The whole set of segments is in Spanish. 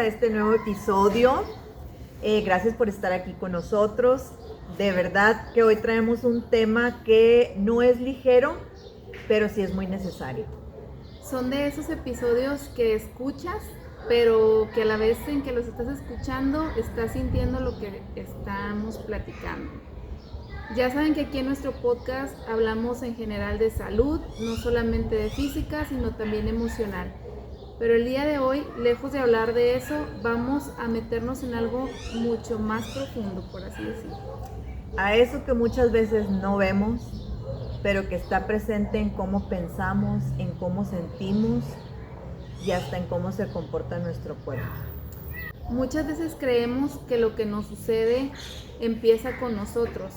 a este nuevo episodio. Gracias por estar aquí con nosotros. De verdad que hoy traemos un tema que no es ligero, pero sí es muy necesario. Son de esos episodios que escuchas, pero que a la vez en que los estás escuchando, estás sintiendo lo que estamos platicando. Ya saben que aquí en nuestro podcast hablamos en general de salud, no solamente de física, sino también emocional. Pero el día de hoy, lejos de hablar de eso, vamos a meternos en algo mucho más profundo, por así decirlo. A eso que muchas veces no vemos, pero que está presente en cómo pensamos, en cómo sentimos y hasta en cómo se comporta nuestro cuerpo. Muchas veces creemos que lo que nos sucede empieza con nosotros,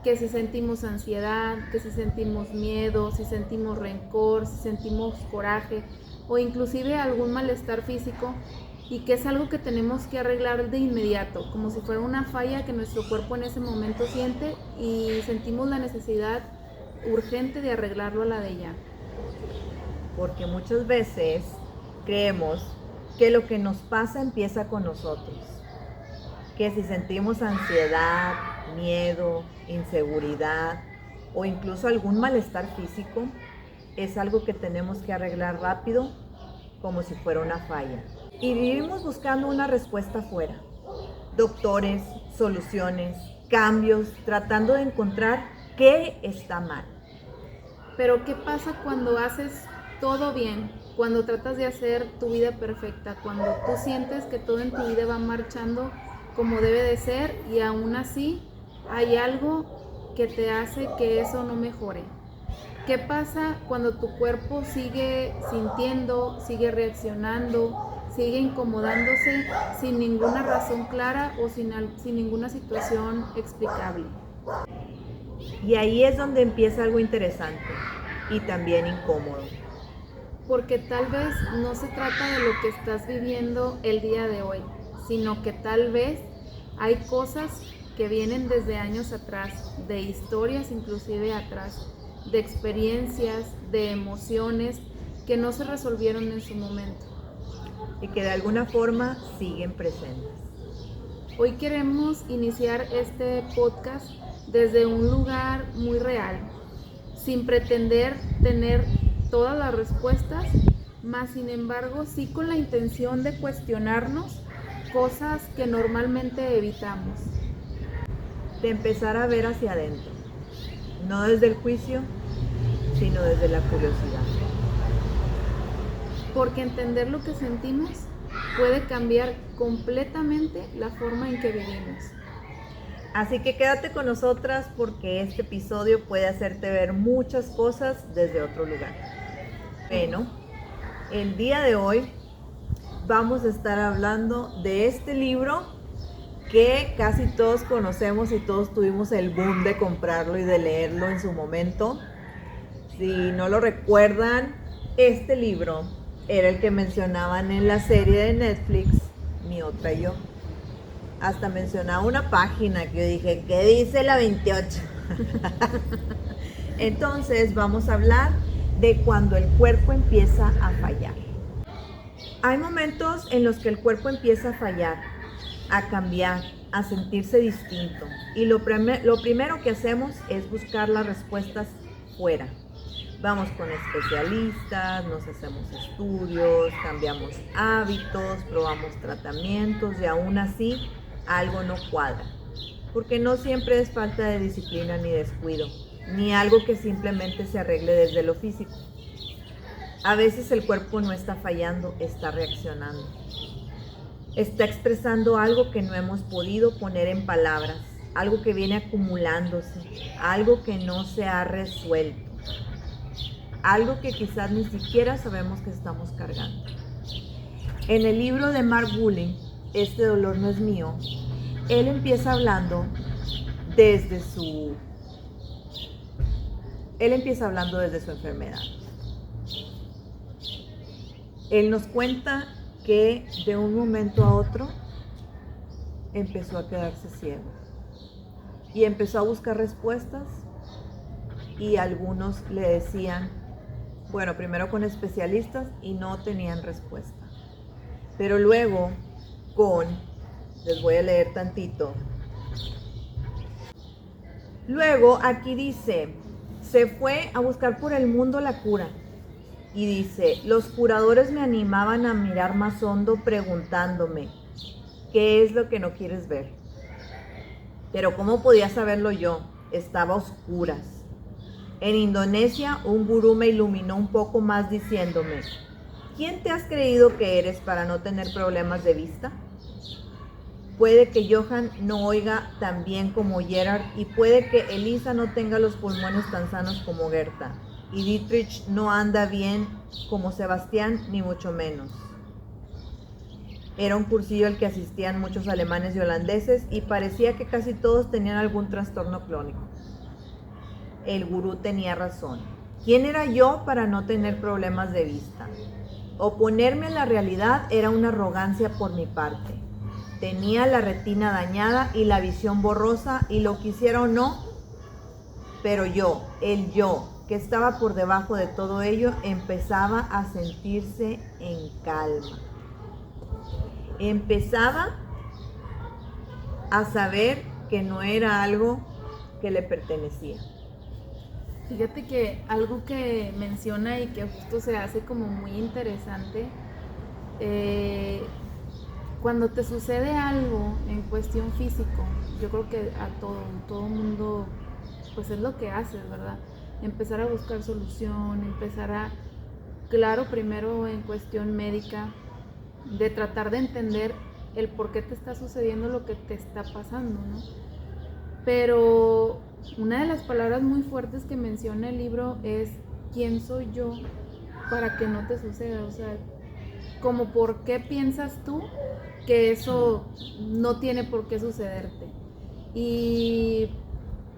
que si sentimos ansiedad, que si sentimos miedo, si sentimos rencor, si sentimos coraje o inclusive algún malestar físico, y que es algo que tenemos que arreglar de inmediato, como si fuera una falla que nuestro cuerpo en ese momento siente y sentimos la necesidad urgente de arreglarlo a la de ya. Porque muchas veces creemos que lo que nos pasa empieza con nosotros. Que si sentimos ansiedad, miedo, inseguridad o incluso algún malestar físico, es algo que tenemos que arreglar rápido, como si fuera una falla. Y vivimos buscando una respuesta afuera. Doctores, soluciones, cambios, tratando de encontrar qué está mal. Pero ¿qué pasa cuando haces todo bien? Cuando tratas de hacer tu vida perfecta, cuando tú sientes que todo en tu vida va marchando como debe de ser y aún así hay algo que te hace que eso no mejore. ¿Qué pasa cuando tu cuerpo sigue sintiendo, sigue reaccionando, sigue incomodándose sin ninguna razón clara o sin ninguna situación explicable? Y ahí es donde empieza algo interesante y también incómodo. Porque tal vez no se trata de lo que estás viviendo el día de hoy, sino que tal vez hay cosas que vienen desde años atrás, de historias inclusive atrás, de experiencias, de emociones que no se resolvieron en su momento. Y que de alguna forma siguen presentes. Hoy queremos iniciar este podcast desde un lugar muy real, sin pretender tener todas las respuestas, mas sin embargo sí con la intención de cuestionarnos cosas que normalmente evitamos. De empezar a ver hacia adentro, no desde el juicio, sino desde la curiosidad. Porque entender lo que sentimos puede cambiar completamente la forma en que vivimos. Así que quédate con nosotras porque este episodio puede hacerte ver muchas cosas desde otro lugar. Bueno, el día de hoy vamos a estar hablando de este libro que casi todos conocemos y todos tuvimos el boom de comprarlo y de leerlo en su momento. Si no lo recuerdan, este libro era el que mencionaban en la serie de Netflix, Mi Otra Yo. Hasta mencionaba una página que yo dije, ¿qué dice la 28? Entonces vamos a hablar de cuando el cuerpo empieza a fallar. Hay momentos en los que el cuerpo empieza a fallar, a cambiar, a sentirse distinto. Y lo primero que hacemos es buscar las respuestas fuera. Vamos con especialistas, nos hacemos estudios, cambiamos hábitos, probamos tratamientos y aún así algo no cuadra. Porque no siempre es falta de disciplina ni descuido, ni algo que simplemente se arregle desde lo físico. A veces el cuerpo no está fallando, está reaccionando. Está expresando algo que no hemos podido poner en palabras, algo que viene acumulándose, algo que no se ha resuelto. Algo que quizás ni siquiera sabemos que estamos cargando. En el libro de Mark Bulling, Este dolor no es mío, él empieza hablando desde su enfermedad. Él nos cuenta que de un momento a otro empezó a quedarse ciego y empezó a buscar respuestas y algunos le decían, bueno, primero con especialistas y no tenían respuesta. Pero luego con, les voy a leer tantito. Luego aquí dice, se fue a buscar por el mundo la cura. Y dice, los curadores me animaban a mirar más hondo preguntándome, ¿qué es lo que no quieres ver? Pero ¿cómo podía saberlo yo? Estaba a oscuras. En Indonesia, un gurú me iluminó un poco más diciéndome, ¿quién te has creído que eres para no tener problemas de vista? Puede que Johan no oiga tan bien como Gerard y puede que Elisa no tenga los pulmones tan sanos como Gerta. Y Dietrich no anda bien como Sebastián, ni mucho menos. Era un cursillo al que asistían muchos alemanes y holandeses y parecía que casi todos tenían algún trastorno crónico. El gurú tenía razón. ¿Quién era yo para no tener problemas de vista? Oponerme a la realidad era una arrogancia por mi parte. Tenía la retina dañada y la visión borrosa y lo quisiera o no, pero yo, el yo, que estaba por debajo de todo ello, empezaba a sentirse en calma. Empezaba a saber que no era algo que le pertenecía. Fíjate que algo que menciona y que justo se hace como muy interesante, cuando te sucede algo en cuestión físico, yo creo que a todo mundo, pues es lo que haces, ¿verdad? Empezar a buscar solución, claro, primero en cuestión médica, de tratar de entender el por qué te está sucediendo lo que te está pasando, ¿no? Pero una de las palabras muy fuertes que menciona el libro es ¿quién soy yo para que no te suceda? O sea, como por qué piensas tú que eso no tiene por qué sucederte. Y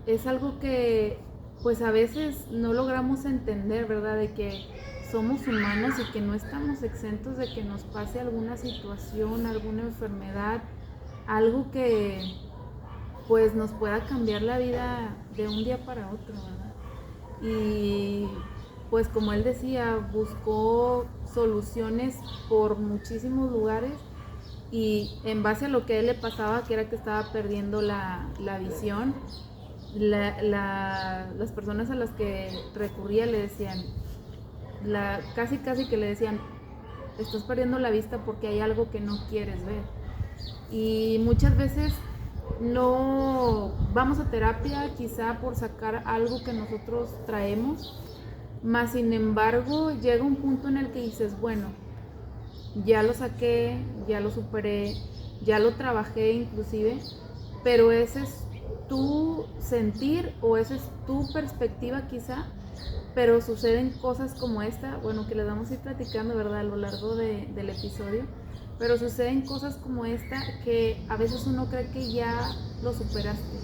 es algo que pues a veces no logramos entender, ¿verdad? De que somos humanos y que no estamos exentos de que nos pase alguna situación, alguna enfermedad, algo que pues nos pueda cambiar la vida de un día para otro, ¿verdad? Y pues como él decía, buscó soluciones por muchísimos lugares y en base a lo que a él le pasaba, que era que estaba perdiendo la visión, las personas a las que recurría le decían, casi que le decían, estás perdiendo la vista porque hay algo que no quieres ver. Y muchas veces no vamos a terapia quizá por sacar algo que nosotros traemos, mas sin embargo llega un punto en el que dices, bueno, ya lo saqué, ya lo superé, ya lo trabajé inclusive, pero ese es tu sentir o esa es tu perspectiva quizá, pero suceden cosas como esta, bueno, que les vamos a ir platicando, ¿verdad?, a lo largo del episodio, pero suceden cosas como esta que a veces uno cree que ya lo superaste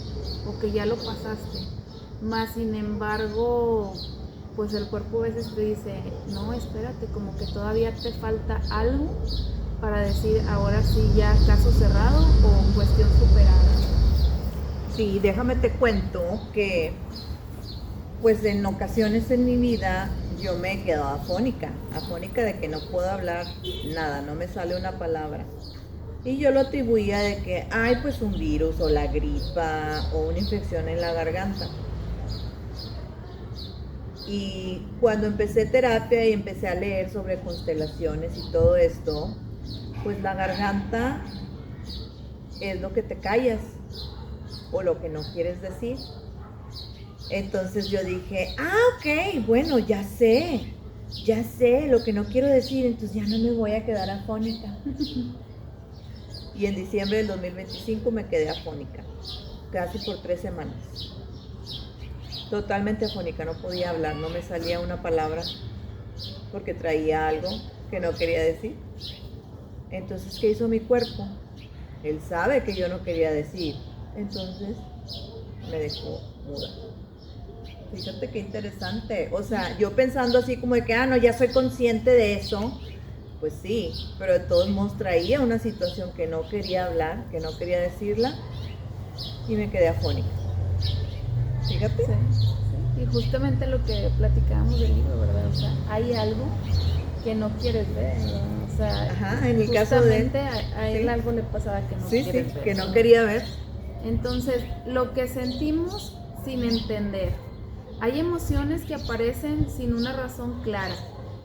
o que ya lo pasaste, más sin embargo, pues el cuerpo a veces te dice, no, espérate, como que todavía te falta algo para decir, ahora sí ya caso cerrado o cuestión superada. Sí, déjame te cuento que pues en ocasiones en mi vida yo me he quedado afónica de que no puedo hablar nada, no me sale una palabra. Y yo lo atribuía de que hay pues un virus o la gripa o una infección en la garganta. Y cuando empecé terapia y empecé a leer sobre constelaciones y todo esto, pues la garganta es lo que te callas o lo que no quieres decir. Entonces yo dije, ok, bueno, ya sé lo que no quiero decir, entonces ya no me voy a quedar afónica. Y en diciembre del 2025 me quedé afónica, casi por 3 semanas. Totalmente afónica, no podía hablar, no me salía una palabra porque traía algo que no quería decir. Entonces, ¿qué hizo mi cuerpo? Él sabe que yo no quería decir, entonces me dejó muda. Fíjate qué interesante, o sea, yo pensando así como de que, no, ya soy consciente de eso, pues sí, pero de todos modos traía una situación que no quería hablar, que no quería decirla, y me quedé afónica. Fíjate. Sí. Y justamente lo que platicábamos del libro, ¿verdad? O sea, hay algo que no quieres ver, ¿no? O sea, Ajá, en el caso de él, justamente a él sí. algo le pasaba que no Sí, quieres ver, que no ¿no? quería ver. Entonces, lo que sentimos sin entender. Hay emociones que aparecen sin una razón clara,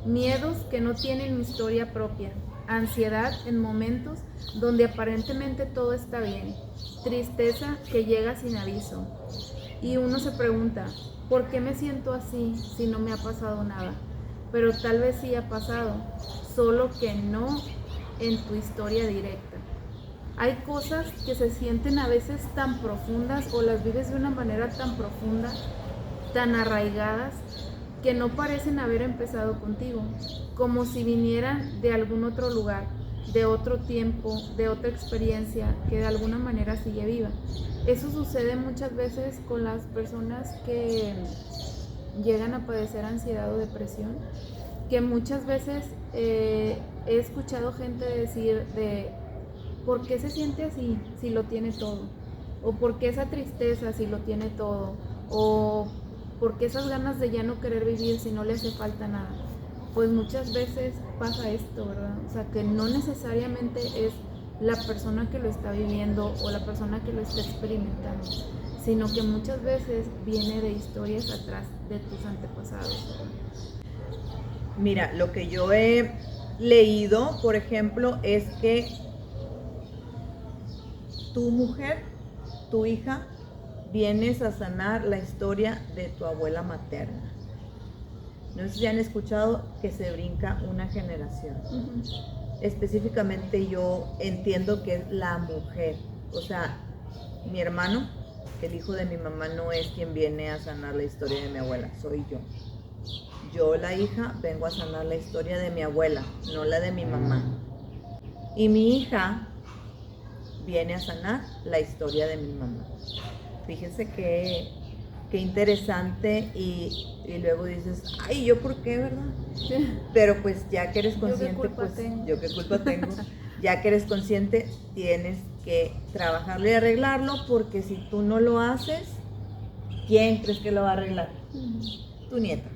miedos que no tienen historia propia, ansiedad en momentos donde aparentemente todo está bien, tristeza que llega sin aviso. Y uno se pregunta, ¿por qué me siento así si no me ha pasado nada? Pero tal vez sí ha pasado, solo que no en tu historia directa. Hay cosas que se sienten a veces tan profundas o las vives de una manera tan profunda, tan arraigadas, que no parecen haber empezado contigo, como si vinieran de algún otro lugar, de otro tiempo, de otra experiencia que de alguna manera sigue viva. Eso sucede muchas veces con las personas que llegan a padecer ansiedad o depresión, que muchas veces he escuchado gente decir de ¿por qué se siente así si lo tiene todo? ¿O por qué esa tristeza si lo tiene todo? ¿O por qué esas ganas de ya no querer vivir si no le hace falta nada? Pues muchas veces pasa esto, ¿verdad? O sea, que no necesariamente es la persona que lo está viviendo o la persona que lo está experimentando, sino que muchas veces viene de historias atrás de tus antepasados. Mira, lo que yo he leído, por ejemplo, es que tu mujer, tu hija, vienes a sanar la historia de tu abuela materna. No sé si han escuchado que se brinca una generación. Específicamente yo entiendo que es la mujer. O sea, mi hermano, el hijo de mi mamá, no es quien viene a sanar la historia de mi abuela, soy yo. Yo, la hija, vengo a sanar la historia de mi abuela, no la de mi mamá. Y mi hija viene a sanar la historia de mi mamá. Fíjense qué interesante y luego dices, ay, ¿yo por qué, verdad? Pero pues ya que eres consciente, yo qué culpa tengo, ya que eres consciente, tienes que trabajarlo y arreglarlo, porque si tú no lo haces, ¿quién crees que lo va a arreglar? Tu nieta.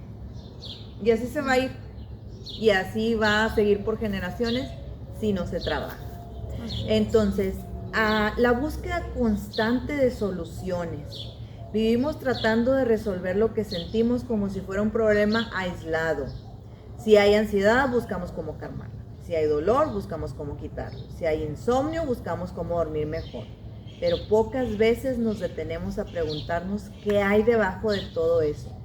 Y así se va a ir, y así va a seguir por generaciones si no se trabaja. Entonces, la búsqueda constante de soluciones. Vivimos tratando de resolver lo que sentimos como si fuera un problema aislado. Si hay ansiedad, buscamos cómo calmarla. Si hay dolor, buscamos cómo quitarlo. Si hay insomnio, buscamos cómo dormir mejor. Pero pocas veces nos detenemos a preguntarnos qué hay debajo de todo eso.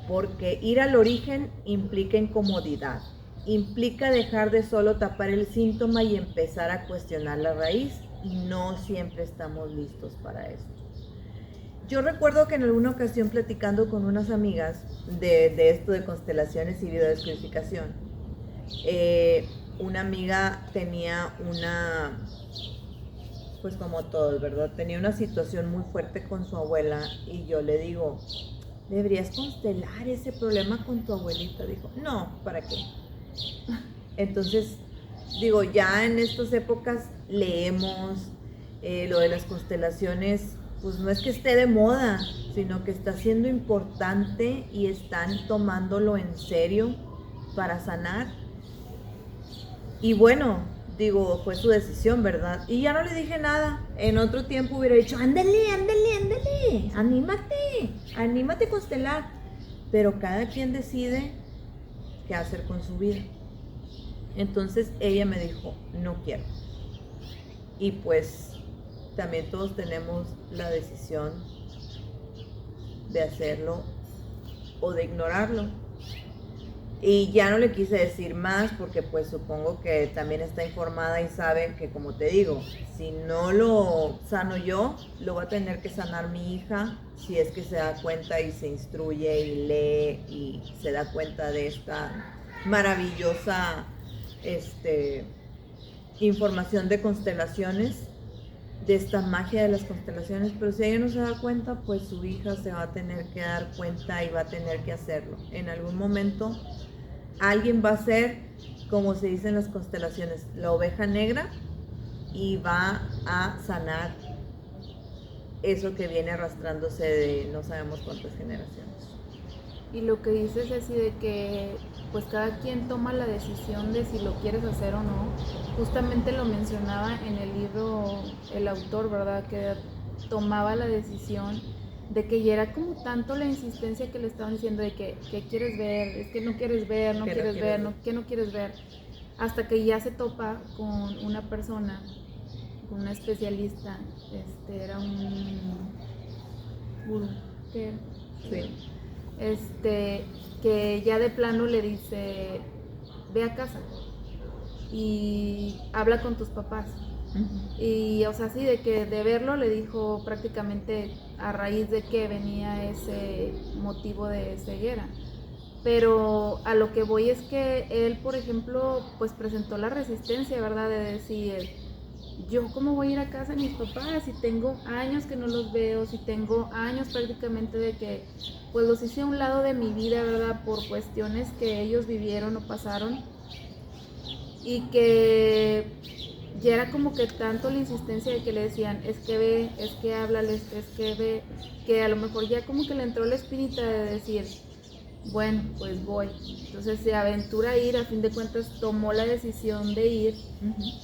Porque ir al origen implica incomodidad. Implica dejar de solo tapar el síntoma y empezar a cuestionar la raíz. Y no siempre estamos listos para eso. Yo recuerdo que en alguna ocasión, platicando con unas amigas de esto de constelaciones y biodescodificación, una amiga tenía pues como todos, ¿verdad? Tenía una situación muy fuerte con su abuela y yo le digo, ¿deberías constelar ese problema con tu abuelita? Dijo, no, ¿para qué? Entonces, digo, ya en estas épocas leemos lo de las constelaciones, pues no es que esté de moda, sino que está siendo importante y están tomándolo en serio para sanar. Y bueno, digo, fue su decisión, ¿verdad? Y ya no le dije nada. En otro tiempo hubiera dicho, ándale, anímate a constelar. Pero cada quien decide qué hacer con su vida. Entonces ella me dijo, no quiero. Y pues también todos tenemos la decisión de hacerlo o de ignorarlo. Y ya no le quise decir más porque pues supongo que también está informada y sabe que, como te digo, si no lo sano yo, lo va a tener que sanar mi hija, si es que se da cuenta y se instruye y lee y se da cuenta de esta maravillosa información de constelaciones, de esta magia de las constelaciones. Pero si ella no se da cuenta, pues su hija se va a tener que dar cuenta y va a tener que hacerlo. En algún momento alguien va a ser, como se dice en las constelaciones, la oveja negra, y va a sanar eso que viene arrastrándose de no sabemos cuántas generaciones. Y lo que dices es así de que pues cada quien toma la decisión de si lo quieres hacer o no. Justamente lo mencionaba en el libro el autor, ¿verdad? Que tomaba la decisión de que ya era como tanto la insistencia que le estaban diciendo de que quieres ver, es que no quieres ver, no quieres ver, que no quieres ver, hasta que ya se topa con una persona, con una especialista, era un gurú, ¿qué era? Sí. Que ya de plano le dice, ve a casa y habla con tus papás. Y o sea, sí, de que de verlo le dijo prácticamente a raíz de que venía ese motivo de ceguera. Pero a lo que voy es que él, por ejemplo, pues presentó la resistencia, ¿verdad? De decir, yo cómo voy a ir a casa de mis papás si tengo años que no los veo, si tengo años prácticamente de que pues los hice a un lado de mi vida, ¿verdad? Por cuestiones que ellos vivieron o pasaron, y que ya era como que tanto la insistencia de que le decían, es que ve, es que háblales, es que ve, que a lo mejor ya como que le entró la espinita de decir, bueno, pues voy. Entonces se aventura a ir, a fin de cuentas tomó la decisión de ir.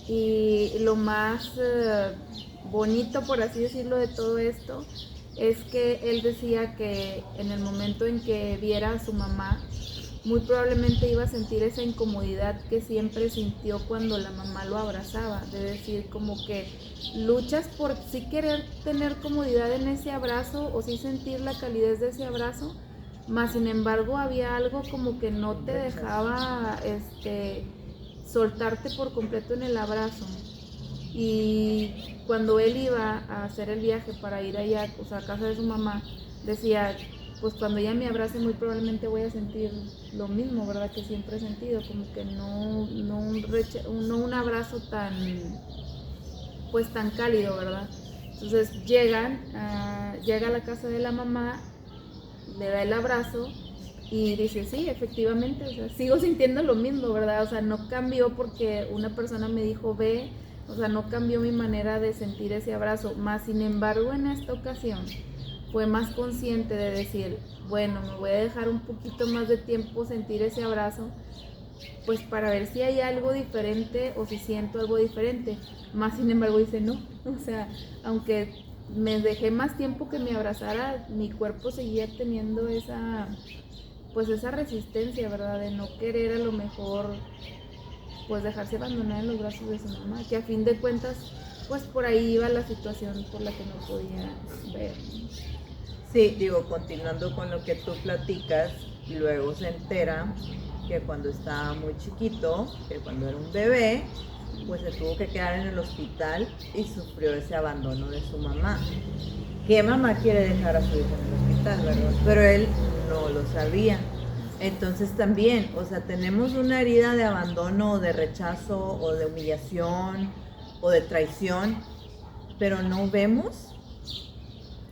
Y lo más bonito, por así decirlo, de todo esto es que él decía que en el momento en que viera a su mamá, muy probablemente iba a sentir esa incomodidad que siempre sintió cuando la mamá lo abrazaba, de decir como que luchas por sí querer tener comodidad en ese abrazo o sí sentir la calidez de ese abrazo, mas sin embargo había algo como que no te dejaba soltarte por completo en el abrazo. Y cuando él iba a hacer el viaje para ir allá, o sea, a casa de su mamá, decía, pues cuando ella me abrace muy probablemente voy a sentir lo mismo, ¿verdad? Que siempre he sentido, como que no un abrazo tan, pues tan cálido, ¿verdad? Entonces llega a la casa de la mamá, le da el abrazo y dice, sí, efectivamente, o sea, sigo sintiendo lo mismo, ¿verdad? O sea, no cambió porque una persona me dijo, ve, o sea, no cambió mi manera de sentir ese abrazo, más sin embargo en esta ocasión fue más consciente de decir, bueno, me voy a dejar un poquito más de tiempo sentir ese abrazo, pues para ver si hay algo diferente o si siento algo diferente. Más sin embargo dice, no, o sea, aunque me dejé más tiempo que me abrazara, mi cuerpo seguía teniendo esa resistencia, ¿verdad? De no querer a lo mejor, pues dejarse abandonar en los brazos de su mamá, que a fin de cuentas, pues por ahí iba la situación por la que no podía ver. Sí, digo, continuando con lo que tú platicas, luego se entera que cuando estaba muy chiquito, que cuando era un bebé, pues se tuvo que quedar en el hospital y sufrió ese abandono de su mamá. ¿Qué mamá quiere dejar a su hijo en el hospital, verdad? Pero él no lo sabía. Entonces también, o sea, tenemos una herida de abandono o de rechazo o de humillación o de traición, pero no vemos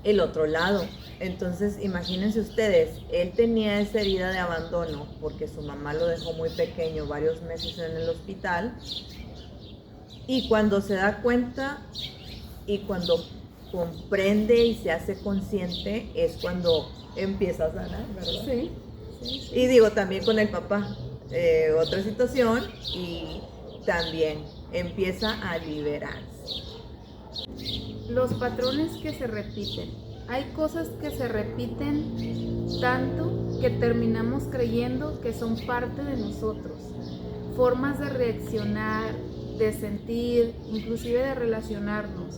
el otro lado. Entonces, imagínense ustedes, él tenía esa herida de abandono porque su mamá lo dejó muy pequeño, varios meses en el hospital, y cuando se da cuenta y cuando comprende y se hace consciente es cuando empieza a sanar, ¿verdad? Sí. Y digo, también con el papá, otra situación, y también empieza a liberarse. Los patrones que se repiten. Hay cosas que se repiten tanto que terminamos creyendo que son parte de nosotros. Formas de reaccionar, de sentir, inclusive de relacionarnos.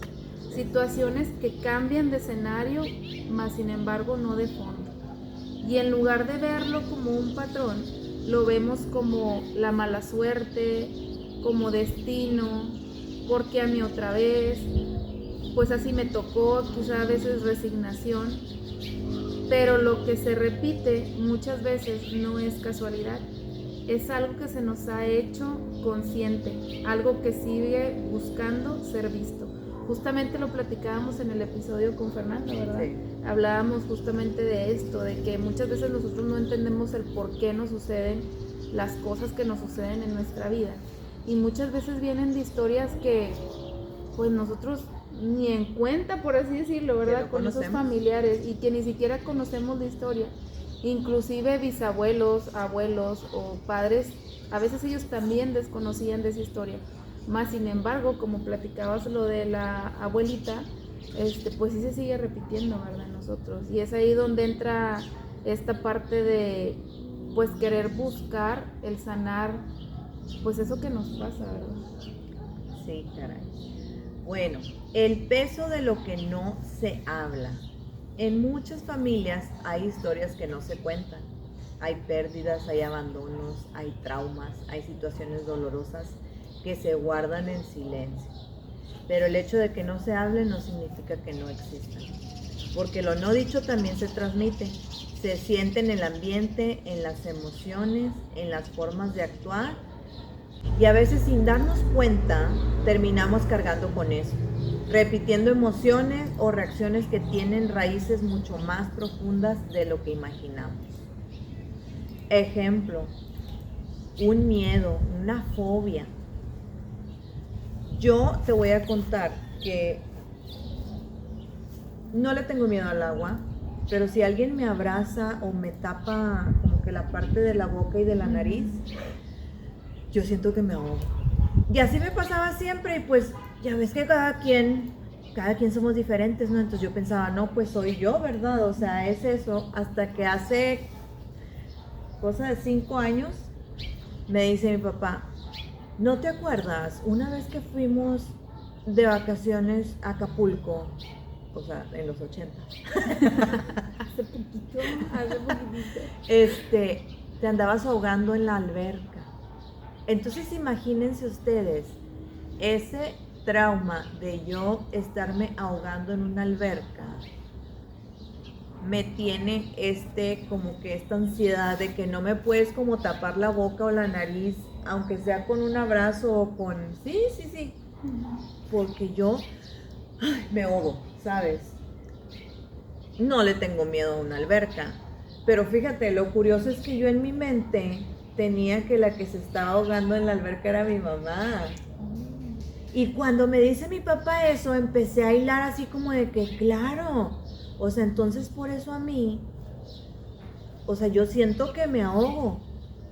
Situaciones que cambian de escenario, mas sin embargo no de fondo. Y en lugar de verlo como un patrón, lo vemos como la mala suerte, como destino, porque a mí otra vez, pues así me tocó, quizá a veces resignación, pero lo que se repite muchas veces no es casualidad, es algo que se nos ha hecho consciente, algo que sigue buscando ser visto. Justamente lo platicábamos en el episodio con Fernanda, ¿verdad? Sí. Hablábamos justamente de esto, de que muchas veces nosotros no entendemos el por qué nos suceden las cosas que nos suceden en nuestra vida. Y muchas veces vienen de historias que pues nosotros ni en cuenta, por así decirlo, ¿verdad? Con esos familiares y que ni siquiera conocemos la historia. inclusive bisabuelos, abuelos o padres, a veces ellos también desconocían de esa historia. Más sin embargo, como platicabas lo de la abuelita, pues sí se sigue repitiendo, ¿verdad? Nosotros. Y es ahí donde entra esta parte de, pues, querer buscar el sanar, pues eso que nos pasa, ¿verdad? Sí, caray. Bueno, el peso de lo que no se habla. En muchas familias hay historias que no se cuentan. Hay pérdidas, hay abandonos, hay traumas, hay situaciones dolorosas que se guardan en silencio. Pero el hecho de que no se hable no significa que no existan. Porque lo no dicho también se transmite. Se siente en el ambiente, en las emociones, en las formas de actuar. Y a veces sin darnos cuenta terminamos cargando con eso, repitiendo emociones o reacciones que tienen raíces mucho más profundas de lo que imaginamos. Ejemplo, un miedo, una fobia. Yo te voy a contar que no le tengo miedo al agua, pero si alguien me abraza o me tapa como que la parte de la boca y de la nariz, yo siento que me ahogo. Y así me pasaba siempre, y pues ya ves que cada quien somos diferentes, ¿no? Entonces yo pensaba, no, pues soy yo, ¿verdad? O sea, es eso. Hasta que hace cosa de 5 años me dice mi papá, ¿no te acuerdas una vez que fuimos de vacaciones a Acapulco? O sea, en los 80. Hace poquito. Te andabas ahogando en la alberca. Entonces imagínense ustedes, ese trauma de yo estarme ahogando en una alberca me tiene como que esta ansiedad de que no me puedes como tapar la boca o la nariz, aunque sea con un abrazo o con... Sí, porque yo me ahogo, ¿sabes? No le tengo miedo a una alberca, pero fíjate, lo curioso es que yo en mi mente tenía que la que se estaba ahogando en la alberca era mi mamá. Y cuando me dice mi papá eso, empecé a hilar así como de que, claro, o sea, entonces por eso a mí, o sea, yo siento que me ahogo,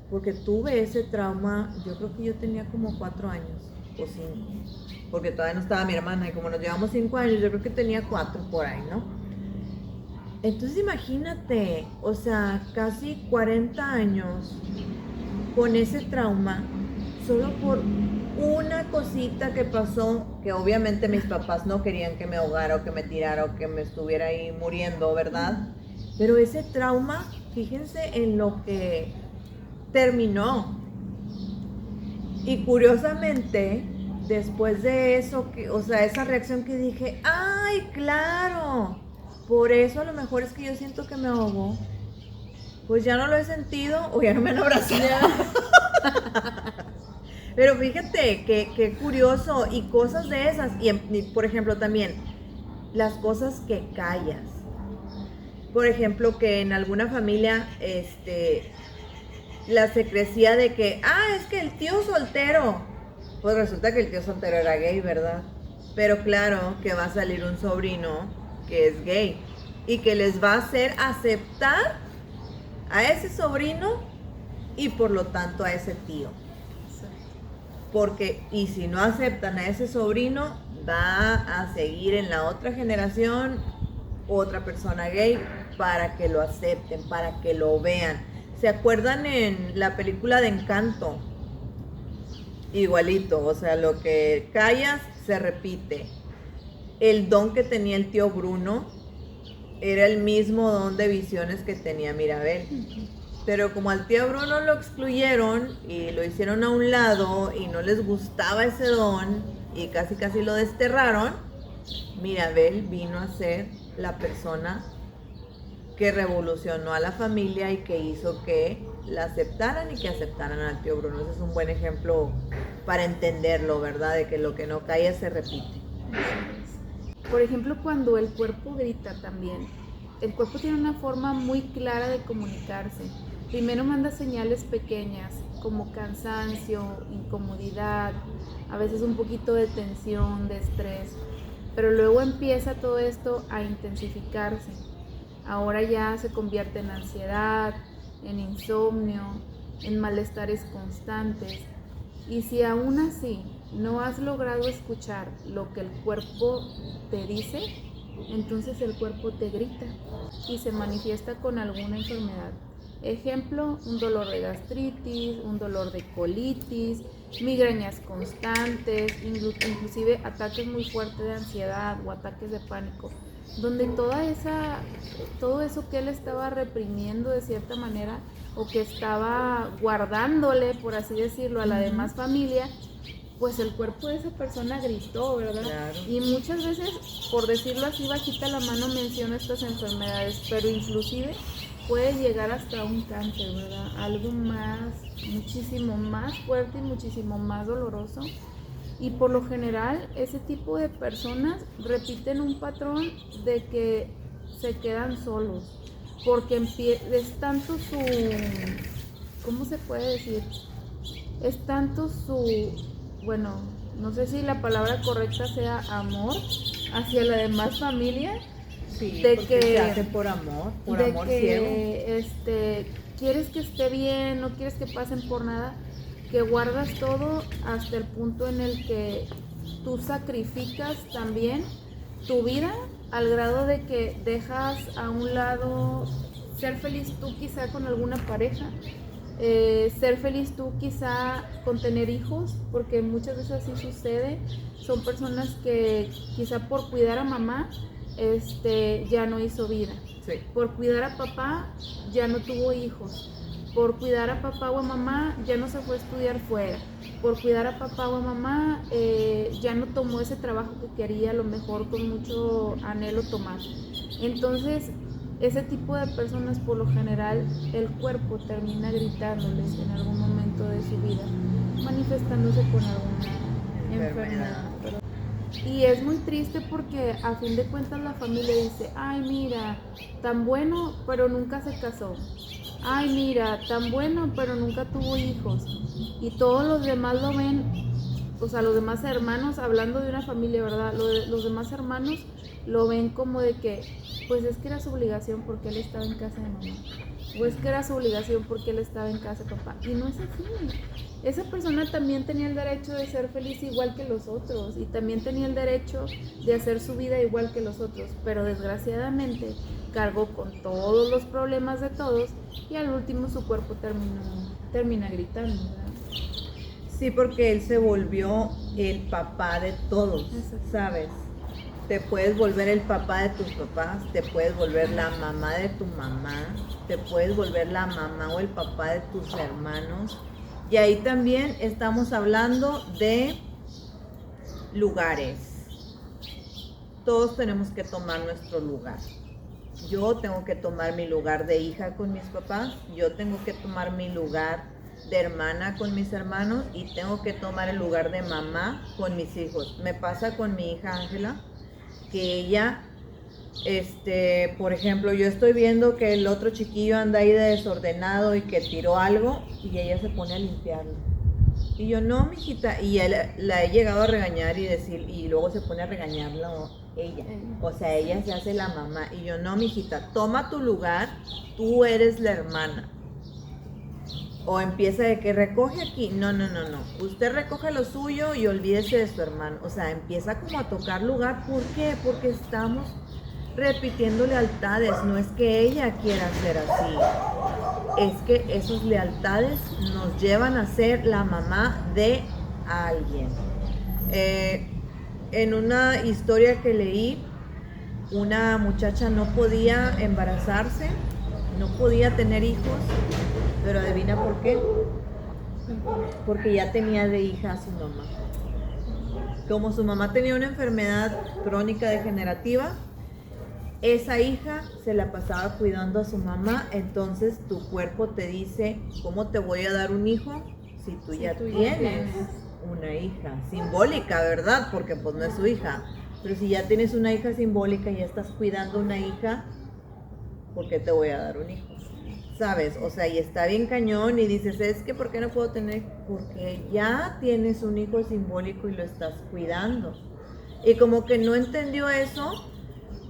porque tuve ese trauma, yo creo que yo tenía como 4 años, o 5, porque todavía no estaba mi hermana, y como nos llevamos 5 años, yo creo que tenía 4 por ahí, ¿no? Entonces imagínate, o sea, casi 40 años con ese trauma, solo por una cosita que pasó, que obviamente mis papás no querían que me ahogara o que me tirara o que me estuviera ahí muriendo, ¿verdad? Pero ese trauma, fíjense en lo que terminó. Y curiosamente, después de eso, o sea, esa reacción que dije, ¡ay, claro! Por eso a lo mejor es que yo siento que me ahogo. Pues ya no lo he sentido o ya no me han abrazado. Pero fíjate que curioso, y cosas de esas, y por ejemplo también las cosas que callas. Por ejemplo, que en alguna familia la secrecía de que, es que el tío soltero, pues resulta que el tío soltero era gay, ¿verdad? Pero claro que va a salir un sobrino que es gay y que les va a hacer aceptar a ese sobrino y por lo tanto a ese tío. Porque, y si no aceptan a ese sobrino, va a seguir en la otra generación otra persona gay para que lo acepten, para que lo vean. ¿Se acuerdan en la película de Encanto? Igualito, o sea, lo que callas se repite. El don que tenía el tío Bruno era el mismo don de visiones que tenía Mirabel. Pero como al tío Bruno lo excluyeron y lo hicieron a un lado y no les gustaba ese don y casi lo desterraron, Mirabel vino a ser la persona que revolucionó a la familia y que hizo que la aceptaran y que aceptaran al tío Bruno. Ese es un buen ejemplo para entenderlo, ¿verdad? De que lo que no calla se repite. Por ejemplo, cuando el cuerpo grita también, el cuerpo tiene una forma muy clara de comunicarse. Primero manda señales pequeñas como cansancio, incomodidad, a veces un poquito de tensión, de estrés, pero luego empieza todo esto a intensificarse. ahora ya se convierte en ansiedad, en insomnio, en malestares constantes. Y si aún así no has logrado escuchar lo que el cuerpo te dice, entonces el cuerpo te grita y se manifiesta con alguna enfermedad. Ejemplo, un dolor de gastritis, un dolor de colitis, migrañas constantes, inclusive ataques muy fuertes de ansiedad o ataques de pánico, donde todo eso que él estaba reprimiendo de cierta manera o que estaba guardándole, por así decirlo, a la demás familia, pues el cuerpo de esa persona gritó, ¿verdad? Claro. Y muchas veces, por decirlo así, bajita la mano menciona estas enfermedades, pero inclusive puede llegar hasta un cáncer, ¿verdad? Algo más, muchísimo más fuerte y muchísimo más doloroso. Y por lo general, ese tipo de personas repiten un patrón de que se quedan solos, porque es tanto su, ¿cómo se puede decir? Es tanto su, bueno, no sé si la palabra correcta sea amor hacia la demás familia. Sí, de porque que se hace por amor ciego. Quieres que esté bien, no quieres que pasen por nada, que guardas todo hasta el punto en el que tú sacrificas también tu vida al grado de que dejas a un lado ser feliz tú quizá con alguna pareja, ser feliz tú quizá con tener hijos, porque muchas veces así sucede. Son personas que quizá por cuidar a mamá ya no hizo vida. Sí. Por cuidar a papá ya no tuvo hijos. Por cuidar a papá o a mamá ya no se fue a estudiar fuera. Por cuidar a papá o a mamá ya no tomó ese trabajo que quería a lo mejor con mucho anhelo tomar. Entonces ese tipo de personas por lo general el cuerpo termina gritándoles en algún momento de su vida, manifestándose con alguna enfermedad. Y es muy triste porque a fin de cuentas la familia dice, ay mira, tan bueno pero nunca se casó, ay mira, tan bueno pero nunca tuvo hijos, y todos los demás lo ven, o sea, los demás hermanos, hablando de una familia, ¿verdad? Los demás hermanos lo ven como de que, pues es que era su obligación porque él estaba en casa de mamá, o es que era su obligación porque él estaba en casa de papá, y no es así. Esa persona también tenía el derecho de ser feliz igual que los otros, y también tenía el derecho de hacer su vida igual que los otros, pero desgraciadamente cargó con todos los problemas de todos y al último su cuerpo termina gritando, ¿verdad? Sí, porque él se volvió el papá de todos, ¿sabes? Te puedes volver el papá de tus papás, te puedes volver la mamá de tu mamá, te puedes volver la mamá o el papá de tus hermanos. Y ahí también estamos hablando de lugares. Todos tenemos que tomar nuestro lugar. Yo tengo que tomar mi lugar de hija con mis papás, yo tengo que tomar mi lugar de hermana con mis hermanos y tengo que tomar el lugar de mamá con mis hijos. Me pasa con mi hija Ángela, que ella, por ejemplo, yo estoy viendo que el otro chiquillo anda ahí de desordenado y que tiró algo y ella se pone a limpiarlo. Y yo, no, mijita, y la he llegado a regañar y decir, y luego se pone a regañarla ella. O sea, ella se hace la mamá. Y yo, no, mijita, toma tu lugar, tú eres la hermana. O empieza de que recoge aquí. No. Usted recoge lo suyo y olvídese de su hermano. O sea, empieza como a tocar lugar. ¿Por qué? Porque estamos repitiendo lealtades. No es que ella quiera ser así. Es que esas lealtades nos llevan a ser la mamá de alguien. En una historia que leí, una muchacha no podía embarazarse, no podía tener hijos, pero adivina por qué. Porque ya tenía de hija a su mamá. Como su mamá tenía una enfermedad crónica degenerativa, esa hija se la pasaba cuidando a su mamá. Entonces tu cuerpo te dice, ¿cómo te voy a dar un hijo si tú ya tienes una hija simbólica, ¿verdad? Porque pues no es su hija. Pero si ya tienes una hija simbólica y ya estás cuidando una hija, ¿por qué te voy a dar un hijo? ¿Sabes? O sea, y está bien cañón y dices, es que ¿por qué no puedo tener? Porque ya tienes un hijo simbólico y lo estás cuidando. Y como que no entendió eso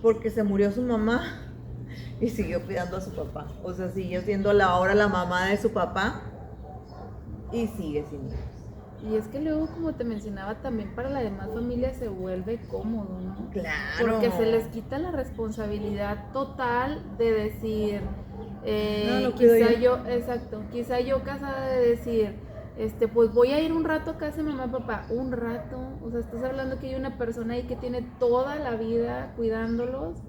porque se murió su mamá y siguió cuidando a su papá. O sea, siguió siendo ahora la mamá de su papá y sigue sin hijos. Y es que luego, como te mencionaba, también para la demás familia se vuelve cómodo, ¿no? Claro. Porque se les quita la responsabilidad total de decir, lo cuido quizá yo casada de decir, pues voy a ir un rato a casa de mamá y papá, un rato, o sea, estás hablando que hay una persona ahí que tiene toda la vida cuidándolos.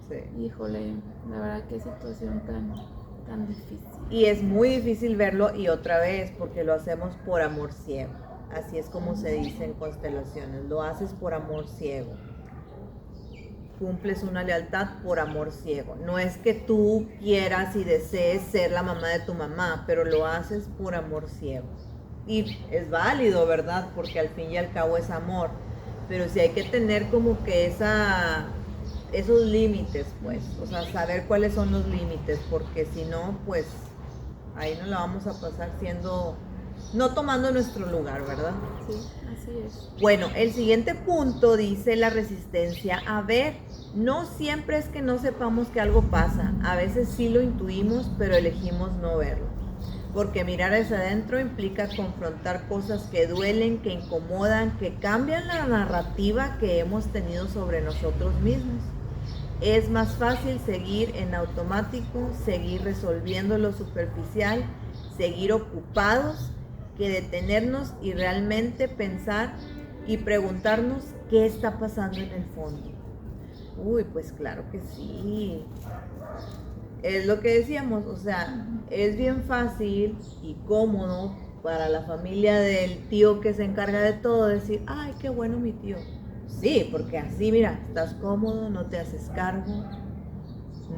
Sí. Híjole, la verdad, qué situación tan difícil. Y es muy difícil verlo, y otra vez, porque lo hacemos por amor ciego. Así es como se dice en constelaciones, lo haces por amor ciego. Cumples una lealtad por amor ciego. No es que tú quieras y desees ser la mamá de tu mamá, pero lo haces por amor ciego. Y es válido, ¿verdad? Porque al fin y al cabo es amor. Pero sí hay que tener como que esos límites, pues. O sea, saber cuáles son los límites, porque si no, pues ahí nos la vamos a pasar no tomando nuestro lugar, ¿verdad? Sí, así es. Bueno, el siguiente punto dice la resistencia a ver. No siempre es que no sepamos que algo pasa, a veces sí lo intuimos, pero elegimos no verlo. Porque mirar hacia adentro implica confrontar cosas que duelen, que incomodan, que cambian la narrativa que hemos tenido sobre nosotros mismos. Es más fácil seguir en automático, seguir resolviendo lo superficial, seguir ocupados, que detenernos y realmente pensar y preguntarnos qué está pasando en el fondo. Uy, pues claro que sí. Es lo que decíamos, o sea, es bien fácil y cómodo para la familia del tío que se encarga de todo decir, ay, qué bueno mi tío. Sí, porque así, mira, estás cómodo, no te haces cargo,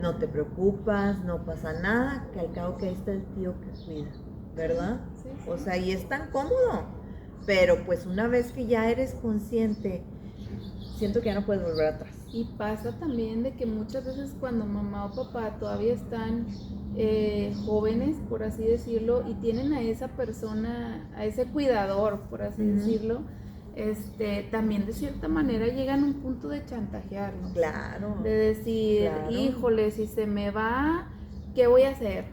no te preocupas, no pasa nada, que al cabo que ahí está el tío que cuida, ¿verdad? Sí. O sea, y es tan cómodo, pero pues una vez que ya eres consciente, siento que ya no puedes volver atrás. Y pasa también de que muchas veces cuando mamá o papá todavía están jóvenes, por así decirlo, y tienen a esa persona, a ese cuidador, por así decirlo, también de cierta manera llegan a un punto de chantajearnos. Claro. De decir, claro. Híjole, si se me va, ¿qué voy a hacer?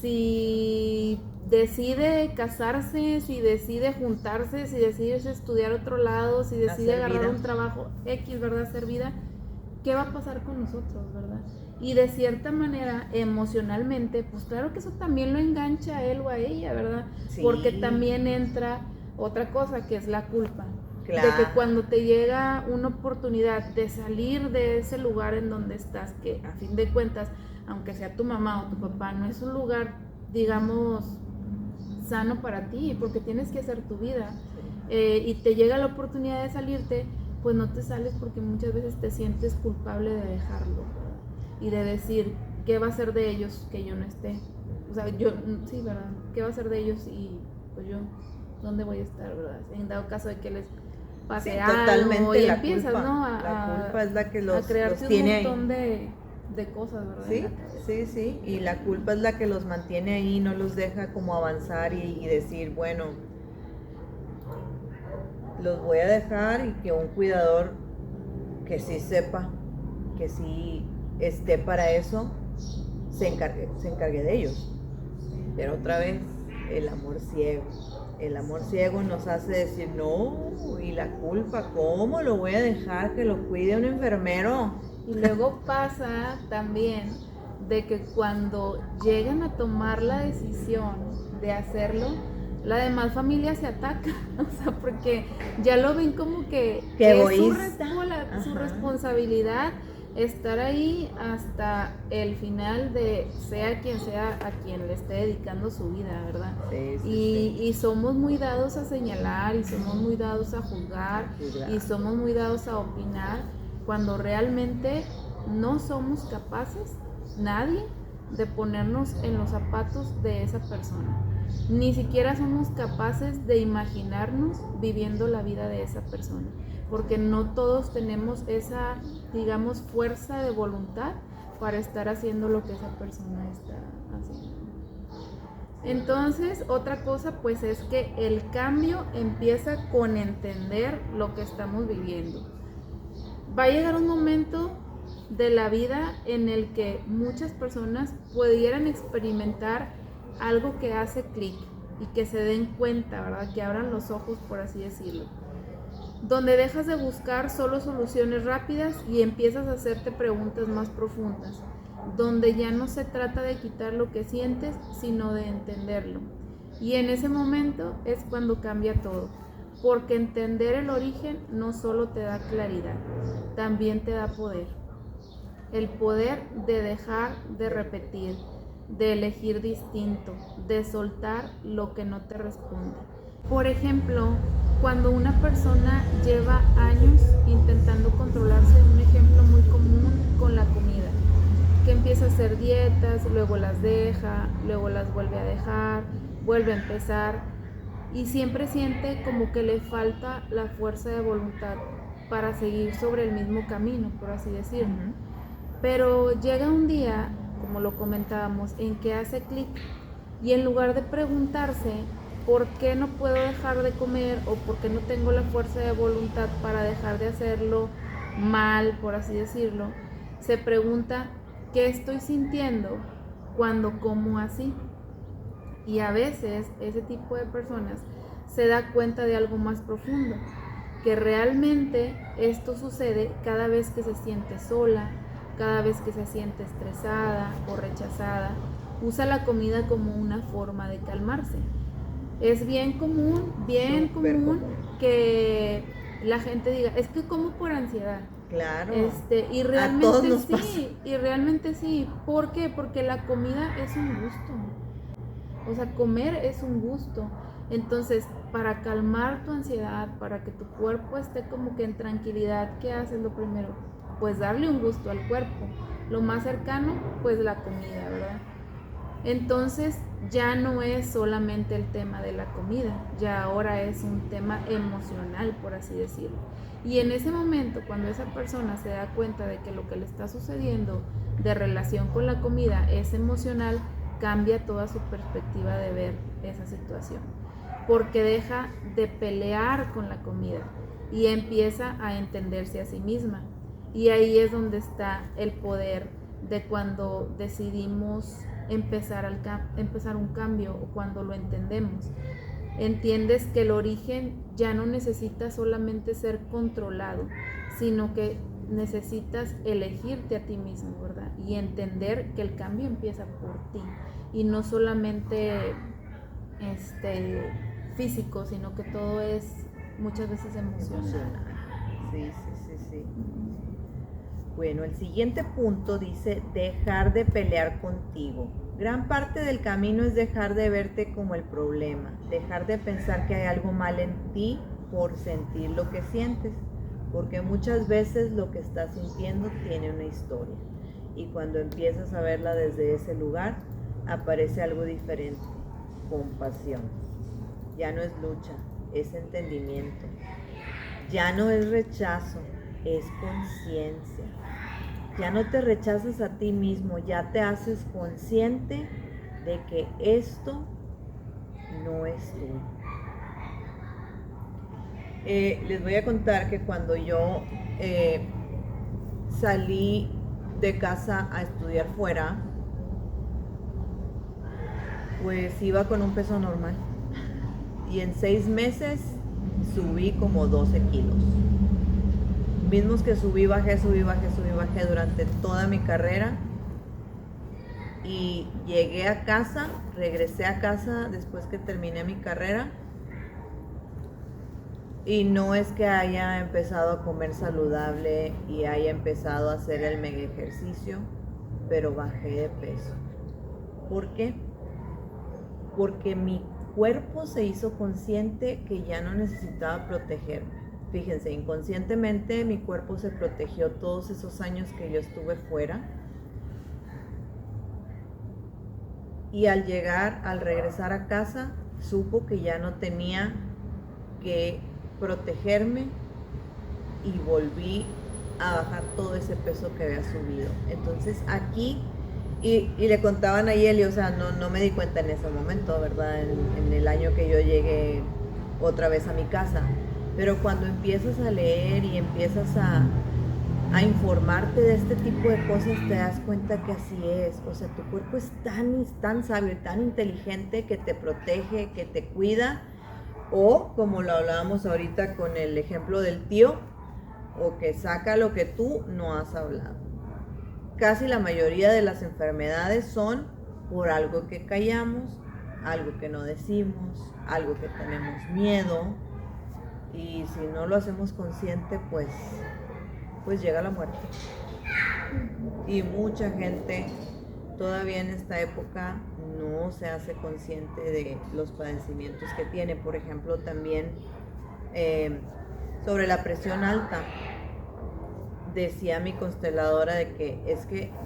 Si decide casarse, si decide juntarse, si decide estudiar otro lado, si decide agarrar un trabajo X, ¿verdad? Hacer vida, ¿qué va a pasar con nosotros, verdad? Y de cierta manera, emocionalmente, pues claro que eso también lo engancha a él o a ella, ¿verdad? Sí. Porque también entra otra cosa que es la culpa. Claro. De que cuando te llega una oportunidad de salir de ese lugar en donde estás, que a fin de cuentas, aunque sea tu mamá o tu papá, no es un lugar, digamos, sano para ti, porque tienes que hacer tu vida, y te llega la oportunidad de salirte, pues no te sales porque muchas veces te sientes culpable de dejarlo, ¿verdad? Y de decir, ¿qué va a ser de ellos que yo no esté? O sea, sí, ¿verdad? ¿Qué va a ser de ellos y pues yo, dónde voy a estar, verdad? En dado caso de que les pase algo, totalmente, y la empiezas, culpa, ¿no? La culpa es la que los crearte tiene un montón ahí. de cosas, ¿verdad? Sí, y la culpa es la que los mantiene ahí, no los deja como avanzar y decir, bueno, los voy a dejar, y que un cuidador que sí sepa, que sí esté para eso, se encargue de ellos. Pero otra vez, el amor ciego nos hace decir, no, y la culpa, ¿cómo lo voy a dejar que lo cuide un enfermero? Y luego pasa también de que cuando llegan a tomar la decisión de hacerlo, la demás familia se ataca, o sea, porque ya lo ven como que es su responsabilidad estar ahí hasta el final de sea quien sea a quien le esté dedicando su vida, ¿verdad? Y somos muy dados a señalar, y somos muy dados a juzgar, y somos muy dados a opinar, cuando realmente no somos capaces, nadie, de ponernos en los zapatos de esa persona. Ni siquiera somos capaces de imaginarnos viviendo la vida de esa persona, porque no todos tenemos esa, digamos, fuerza de voluntad para estar haciendo lo que esa persona está haciendo. Entonces, otra cosa pues es que el cambio empieza con entender lo que estamos viviendo. Va a llegar un momento de la vida en el que muchas personas pudieran experimentar algo que hace clic y que se den cuenta, ¿verdad? Que abran los ojos, por así decirlo. Donde dejas de buscar solo soluciones rápidas y empiezas a hacerte preguntas más profundas. Donde ya no se trata de quitar lo que sientes, sino de entenderlo. Y en ese momento es cuando cambia todo. Porque entender el origen no solo te da claridad, también te da poder. El poder de dejar de repetir, de elegir distinto, de soltar lo que no te responde. Por ejemplo, cuando una persona lleva años intentando controlarse, un ejemplo muy común con la comida, que empieza a hacer dietas, luego las deja, luego las vuelve a dejar, vuelve a empezar y siempre siente como que le falta la fuerza de voluntad para seguir sobre el mismo camino, por así decirlo. Pero llega un día, como lo comentábamos, en que hace clic y en lugar de preguntarse por qué no puedo dejar de comer o por qué no tengo la fuerza de voluntad para dejar de hacerlo mal, por así decirlo, se pregunta qué estoy sintiendo cuando como así. Y a veces ese tipo de personas se da cuenta de algo más profundo, que realmente esto sucede cada vez que se siente sola, cada vez que se siente estresada o rechazada, usa la comida como una forma de calmarse. Es bien común que la gente diga, es que como por ansiedad. Claro. Y realmente sí. ¿Por qué? Porque la comida es un gusto. O sea, comer es un gusto. Entonces, para calmar tu ansiedad, para que tu cuerpo esté como que en tranquilidad, ¿qué haces lo primero? Pues darle un gusto al cuerpo. Lo más cercano, pues la comida, ¿verdad? Entonces, ya no es solamente el tema de la comida, ya ahora es un tema emocional, por así decirlo. Y en ese momento, cuando esa persona se da cuenta de que lo que le está sucediendo de relación con la comida es emocional, cambia toda su perspectiva de ver esa situación, porque deja de pelear con la comida y empieza a entenderse a sí misma. Y ahí es donde está el poder de cuando decidimos empezar un cambio o cuando lo entendemos. Entiendes que el origen ya no necesita solamente ser controlado, sino que necesitas elegirte a ti mismo, ¿verdad? Y entender que el cambio empieza por ti y no solamente físico, sino que todo es muchas veces emocional. Sí. Bueno, el siguiente punto dice dejar de pelear contigo. Gran parte del camino es dejar de verte como el problema, dejar de pensar que hay algo mal en ti por sentir lo que sientes, porque muchas veces lo que estás sintiendo tiene una historia y cuando empiezas a verla desde ese lugar, aparece algo diferente, compasión. Ya no es lucha, es entendimiento. Ya no es rechazo, es conciencia. Ya no te rechazas a ti mismo, ya te haces consciente de que esto no es tuyo. Les voy a contar que cuando yo salí de casa a estudiar fuera, pues iba con un peso normal y en 6 meses subí como 12 kilos. Mismos que subí, bajé durante toda mi carrera y llegué a casa, regresé a casa después que terminé mi carrera y no es que haya empezado a comer saludable y haya empezado a hacer el mega ejercicio, pero bajé de peso. ¿Por qué? Porque mi cuerpo se hizo consciente que ya no necesitaba protegerme. Fíjense, inconscientemente mi cuerpo se protegió todos esos años que yo estuve fuera. Y al regresar a casa, supo que ya no tenía que protegerme y volví a bajar todo ese peso que había subido. Entonces aquí, y le contaban a Yeli, o sea, no me di cuenta en ese momento, ¿verdad? En el año que yo llegué otra vez a mi casa. Pero cuando empiezas a leer y empiezas a informarte de este tipo de cosas, te das cuenta que así es. O sea, tu cuerpo es tan sabio y tan inteligente que te protege, que te cuida. O, como lo hablábamos ahorita con el ejemplo del tío, o que saca lo que tú no has hablado. Casi la mayoría de las enfermedades son por algo que callamos, algo que no decimos, algo que tenemos miedo. Y si no lo hacemos consciente, pues llega la muerte. Y mucha gente todavía en esta época no se hace consciente de los padecimientos que tiene. Por ejemplo, también sobre la presión alta, decía mi consteladora de que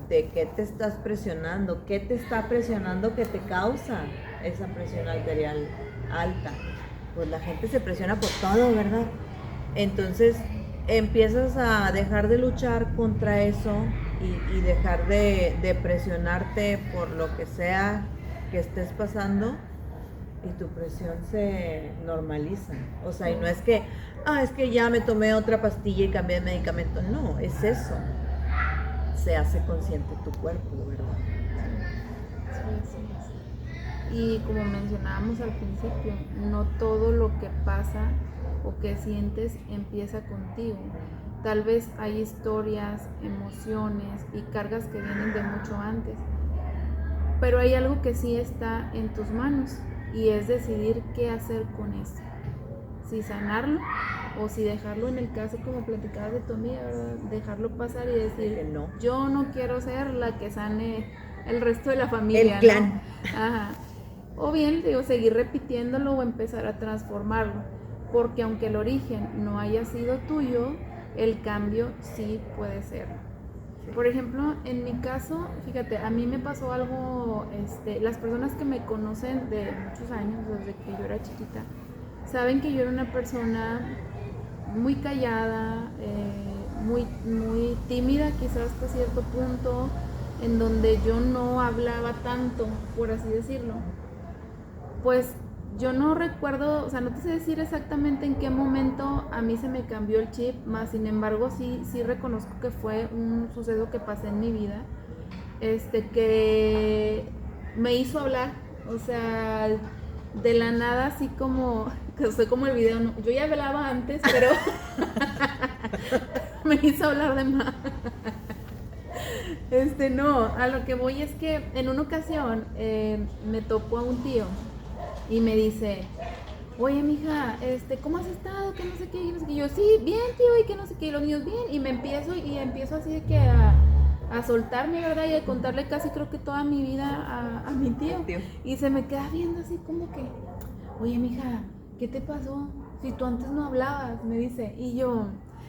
de qué te estás presionando, qué te está presionando que te causa esa presión arterial alta. Pues la gente se presiona por todo, ¿verdad? Entonces empiezas a dejar de luchar contra eso y dejar de presionarte por lo que sea que estés pasando, y tu presión se normaliza. O sea, y no es que, es que ya me tomé otra pastilla y cambié de medicamento. No, es eso. Se hace consciente tu cuerpo, ¿verdad? Sí. Y como mencionábamos al principio, no todo lo que pasa o que sientes empieza contigo. Tal vez hay historias, emociones y cargas que vienen de mucho antes. Pero hay algo que sí está en tus manos, y es decidir qué hacer con eso. Si sanarlo o si dejarlo, en el caso como platicabas de tu amiga, ¿verdad? Dejarlo pasar y decir, no, yo no quiero ser la que sane el resto de la familia, el clan, ¿no? Ajá. O bien, seguir repitiéndolo o empezar a transformarlo, porque aunque el origen no haya sido tuyo, el cambio sí puede ser. Por ejemplo, en mi caso, fíjate, a mí me pasó algo, las personas que me conocen de muchos años, desde que yo era chiquita, saben que yo era una persona muy callada, muy tímida quizás hasta cierto punto, en donde yo no hablaba tanto, por así decirlo. Pues yo no recuerdo, o sea, no te sé decir exactamente en qué momento a mí se me cambió el chip, más sin embargo sí reconozco que fue un suceso que pasé en mi vida, que me hizo hablar, o sea, de la nada, así como, que sé como el video, ¿no? Yo ya hablaba antes, pero me hizo hablar de más. No, a lo que voy es que en una ocasión me topó a un tío y me dice, oye, mija, ¿cómo has estado? Que no sé qué, y no sé qué. Y yo, sí, bien, tío, y que no sé qué, y los niños bien. Y empiezo así de que a soltarme, ¿verdad? Y a contarle casi creo que toda mi vida a mi tío. Y se me queda viendo así como que, oye, mija, ¿qué te pasó? Si tú antes no hablabas, me dice. Y yo,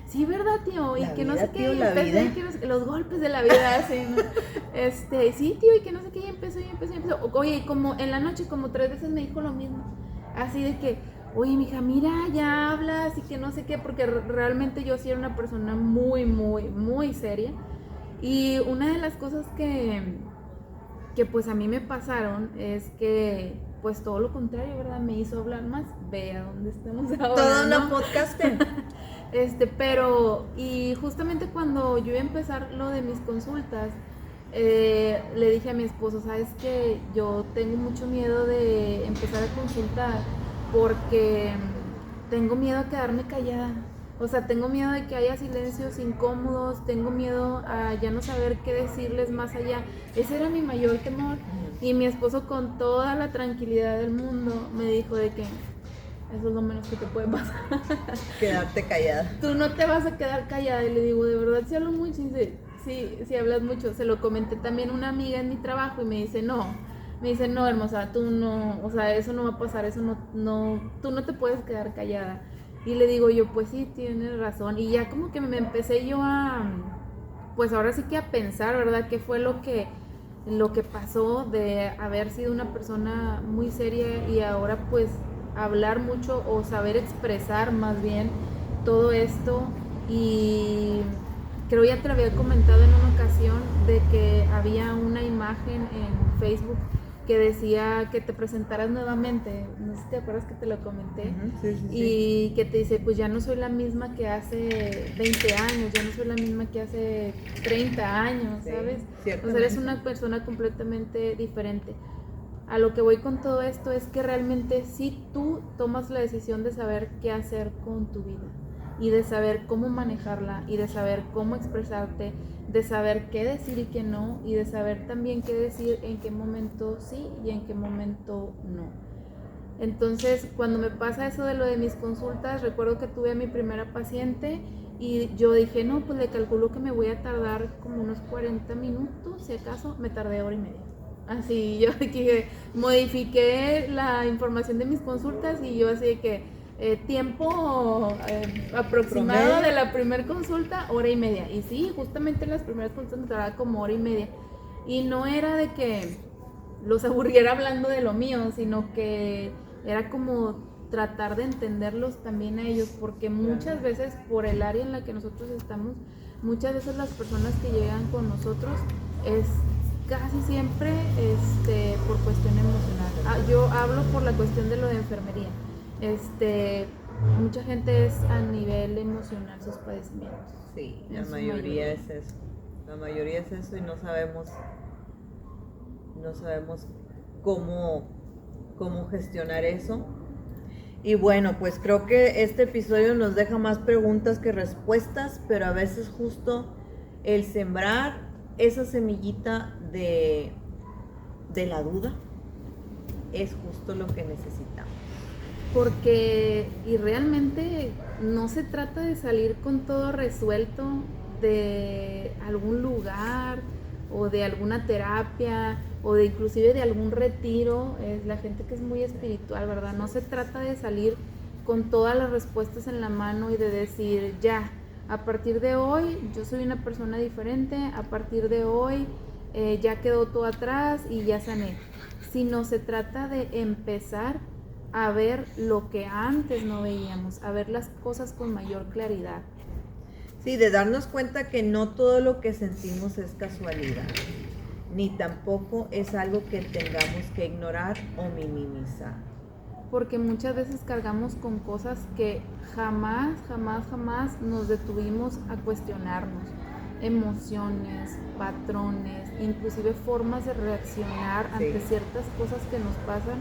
sí, ¿verdad, tío? Y que no sé qué, los golpes de la vida, así, ¿no? Sí, tío, y que no sé qué, y empezó. Oye, como en la noche, como 3 veces me dijo lo mismo. Así de que, oye, mija, mira, ya hablas, y que no sé qué, porque realmente yo sí era una persona muy, muy, muy seria. Y una de las cosas que pues a mí me pasaron es que, pues todo lo contrario, ¿verdad? Me hizo hablar más. Ve a dónde estamos ahora, todo ¿no? una podcast. Pero, y justamente cuando yo iba a empezar lo de mis consultas, le dije a mi esposo, sabes que yo tengo mucho miedo de empezar a consultar porque tengo miedo a quedarme callada. O sea, tengo miedo de que haya silencios incómodos, tengo miedo a ya no saber qué decirles más allá. Ese era mi mayor temor. Y mi esposo, con toda la tranquilidad del mundo, me dijo de que eso es lo menos que te puede pasar. Quedarte callada. Tú no te vas a quedar callada. Y le digo, de verdad, si hablo mucho. Sí, hablas mucho. Se lo comenté también a una amiga en mi trabajo y me dice, no, hermosa, tú no, o sea, eso no va a pasar, eso no, tú no te puedes quedar callada. Y le digo yo, pues sí, tienes razón. Y ya como que me empecé yo pues ahora sí que a pensar, ¿verdad? ¿Qué fue lo que pasó de haber sido una persona muy seria y ahora pues hablar mucho o saber expresar más bien todo esto? Y creo ya te lo había comentado en una ocasión de que había una imagen en Facebook que decía que te presentaras nuevamente, no sé si te acuerdas que te lo comenté, Sí. y que te dice, pues ya no soy la misma que hace 20 años, ya no soy la misma que hace 30 años, ¿sabes? O sea, eres una persona completamente diferente. A lo que voy con todo esto es que realmente sí tú tomas la decisión de saber qué hacer con tu vida y de saber cómo manejarla y de saber cómo expresarte, de saber qué decir y qué no, y de saber también qué decir en qué momento sí y en qué momento no. Entonces, cuando me pasa eso de lo de mis consultas, recuerdo que tuve a mi primera paciente y yo dije, no, pues le calculo que me voy a tardar como unos 40 minutos, si acaso, me tardé hora y media. Así, yo que modifiqué la información de mis consultas y yo así de que tiempo aproximado ¿Promedio? de la primera consulta, hora y media. Y sí, justamente las primeras consultas me tardaba como hora y media. Y no era de que los aburriera hablando de lo mío, sino que era como tratar de entenderlos también a ellos, porque muchas veces por el área en la que nosotros estamos, muchas veces las personas que llegan con nosotros es casi siempre por cuestión emocional. Yo hablo por la cuestión de lo de enfermería. Mucha gente es a nivel emocional sus padecimientos. Sí, la mayoría es eso. La mayoría es eso y no sabemos cómo gestionar eso. Y bueno, pues creo que este episodio nos deja más preguntas que respuestas, pero a veces justo el sembrar esa semillita de la duda es justo lo que necesitamos. Porque, y realmente no se trata de salir con todo resuelto de algún lugar o de alguna terapia o de inclusive de algún retiro. Es la gente que es muy espiritual, ¿verdad? No se trata de salir con todas las respuestas en la mano y de decir, ya, a partir de hoy yo soy una persona diferente, a partir de hoy ya quedó todo atrás y ya sané. Sino se trata de empezar a ver lo que antes no veíamos, a ver las cosas con mayor claridad. Sí, de darnos cuenta que no todo lo que sentimos es casualidad, ni tampoco es algo que tengamos que ignorar o minimizar. Porque muchas veces cargamos con cosas que jamás nos detuvimos a cuestionarnos. Emociones, patrones, inclusive formas de reaccionar ante ciertas cosas que nos pasan,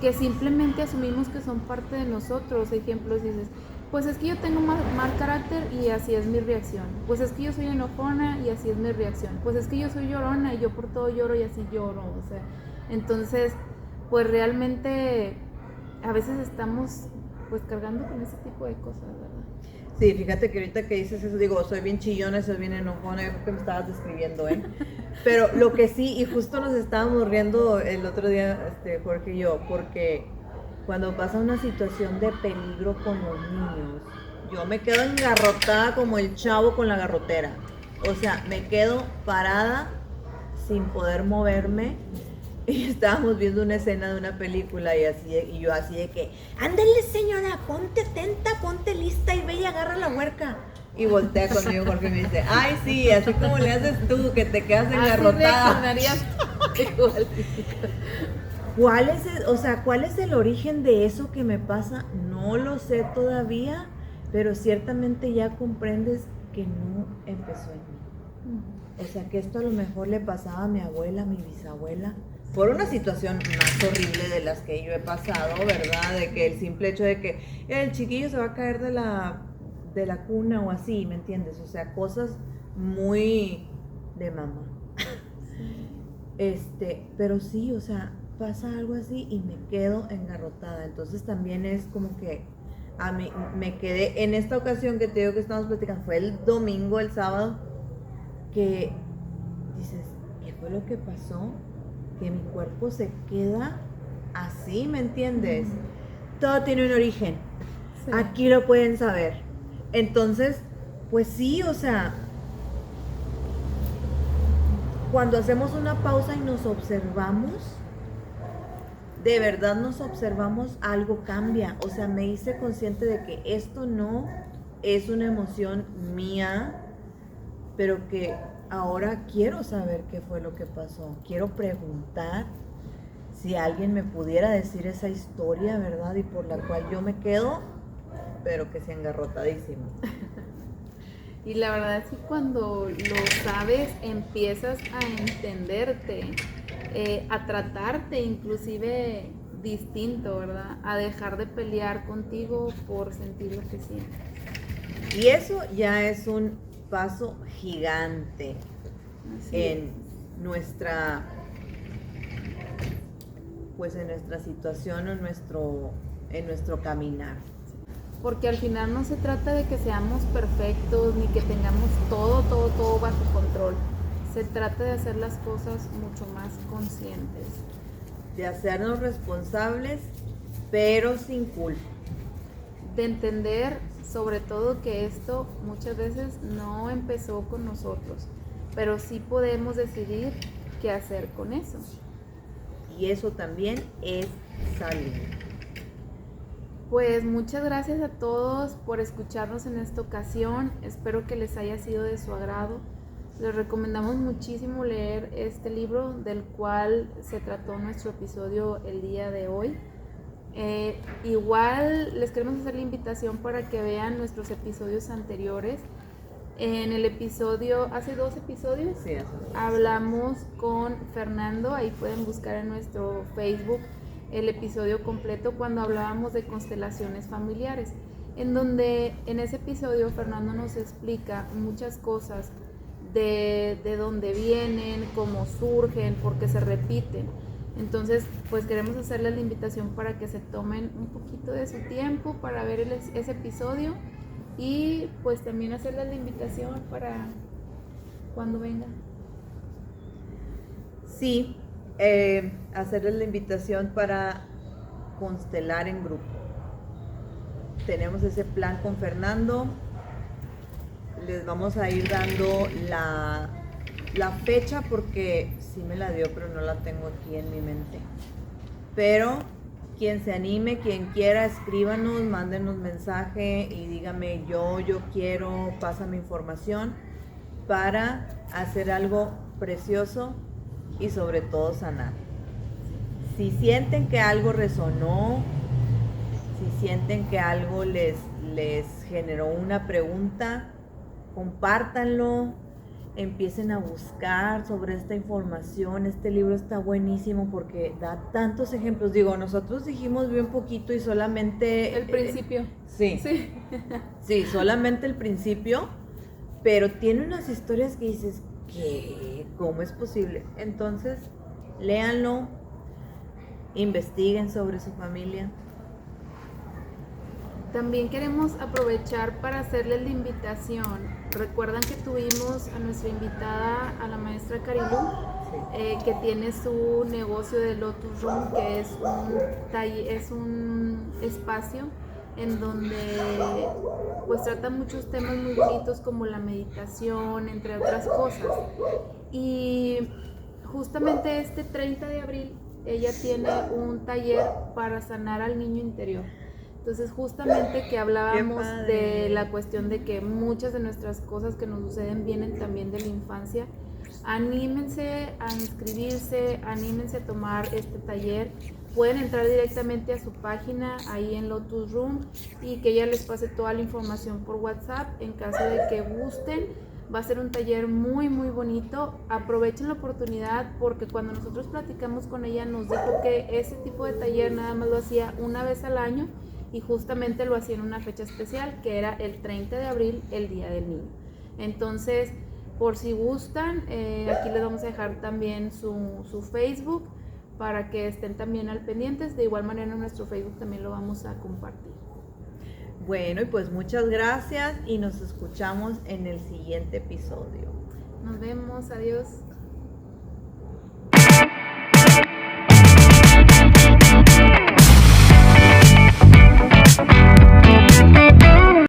que simplemente asumimos que son parte de nosotros. Ejemplos, dices, pues es que yo tengo mal carácter y así es mi reacción. Pues es que yo soy enojona y así es mi reacción. Pues es que yo soy llorona y yo por todo lloro y así lloro. O sea, entonces, pues realmente a veces estamos pues cargando con ese tipo de cosas, ¿verdad? Sí, fíjate que ahorita que dices eso, digo, soy bien chillona, soy bien enojona, yo creo que me estabas describiendo, ¿eh? Pero lo que sí, y justo nos estábamos riendo el otro día, Jorge y yo, porque cuando pasa una situación de peligro con los niños, yo me quedo engarrotada como el chavo con la garrotera. O sea, me quedo parada sin poder moverme. Y estábamos viendo una escena de una película y yo así de que, ándale señora, ponte atenta, ponte lista y ve y agarra la huerca. Y voltea conmigo Jorge y me dice, ay sí, así como le haces tú, que te quedas engarrotada. ¿Cuál es el origen de eso que me pasa? No lo sé todavía, pero ciertamente ya comprendes que no empezó en mí. O sea, que esto a lo mejor le pasaba a mi abuela, a mi bisabuela, por una situación más horrible de las que yo he pasado, ¿verdad? De que el simple hecho de que el chiquillo se va a caer de la cuna o así, ¿me entiendes? O sea, cosas muy de mamá. Pero sí, o sea, pasa algo así y me quedo engarrotada. Entonces también es como que a mí me quedé, en esta ocasión que te digo que estamos platicando, fue el domingo, el sábado, que dices, ¿qué fue lo que pasó? Que mi cuerpo se queda así, ¿me entiendes? Todo tiene un origen. Sí. Aquí lo pueden saber. Entonces, pues sí, o sea, cuando hacemos una pausa y nos observamos, de verdad nos observamos, algo cambia. O sea, me hice consciente de que esto no es una emoción mía, pero que ahora quiero saber qué fue lo que pasó. Quiero preguntar si alguien me pudiera decir esa historia, ¿verdad? Y por la cual yo me quedo, pero que sea engarrotadísimo. Y la verdad es que cuando lo sabes, empiezas a entenderte, a tratarte inclusive distinto, ¿verdad? A dejar de pelear contigo por sentir lo que sientes. Y eso ya es un paso gigante en nuestra, pues en nuestra situación o en nuestro caminar. Porque al final no se trata de que seamos perfectos ni que tengamos todo bajo control. Se trata de hacer las cosas mucho más conscientes. De hacernos responsables, pero sin culpa. De entender sobre todo que esto muchas veces no empezó con nosotros, pero sí podemos decidir qué hacer con eso. Y eso también es salud. Pues muchas gracias a todos por escucharnos en esta ocasión. Espero que les haya sido de su agrado. Les recomendamos muchísimo leer este libro del cual se trató nuestro episodio el día de hoy. Igual les queremos hacer la invitación para que vean nuestros episodios anteriores. En el episodio, hace 2 episodios, Sí, hablamos con Fernando. Ahí pueden buscar en nuestro Facebook el episodio completo cuando hablábamos de constelaciones familiares, en donde en ese episodio Fernando nos explica muchas cosas de dónde vienen, cómo surgen, por qué se repiten. Entonces, pues queremos hacerles la invitación para que se tomen un poquito de su tiempo para ver ese episodio y pues también hacerles la invitación para cuando vengan. Sí, hacerles la invitación para constelar en grupo. Tenemos ese plan con Fernando. Les vamos a ir dando la fecha porque sí me la dio, pero no la tengo aquí en mi mente. Pero quien se anime, quien quiera, escríbanos, mándenos mensaje y dígame yo quiero, pásame información para hacer algo precioso y sobre todo sanar. Si sienten que algo resonó, si sienten que algo les generó una pregunta, compártanlo, empiecen a buscar sobre esta información. Este libro está buenísimo porque da tantos ejemplos. Digo, nosotros dijimos bien poquito y solamente El principio. Sí, solamente el principio, pero tiene unas historias que dices, ¿qué? ¿Cómo es posible? Entonces, léanlo, investiguen sobre su familia. También queremos aprovechar para hacerles la invitación. Recuerdan que tuvimos a nuestra invitada, a la maestra Carilú, que tiene su negocio de Lotus Room, que es un espacio en donde pues trata muchos temas muy bonitos como la meditación, entre otras cosas. Y justamente este 30 de abril ella tiene un taller para sanar al niño interior. Entonces justamente que hablábamos de la cuestión de que muchas de nuestras cosas que nos suceden vienen también de la infancia. Anímense a inscribirse, anímense a tomar este taller. Pueden entrar directamente a su página ahí en Lotus Room y que ella les pase toda la información por WhatsApp en caso de que gusten. Va a ser un taller muy bonito. Aprovechen la oportunidad porque cuando nosotros platicamos con ella nos dijo que ese tipo de taller nada más lo hacía una vez al año y justamente lo hacía en una fecha especial que era el 30 de abril, el Día del Niño. Entonces, por si gustan, aquí les vamos a dejar también su Facebook para que estén también al pendientes. De igual manera en nuestro Facebook también lo vamos a compartir. Bueno, y pues muchas gracias y nos escuchamos en el siguiente episodio. Nos vemos, adiós.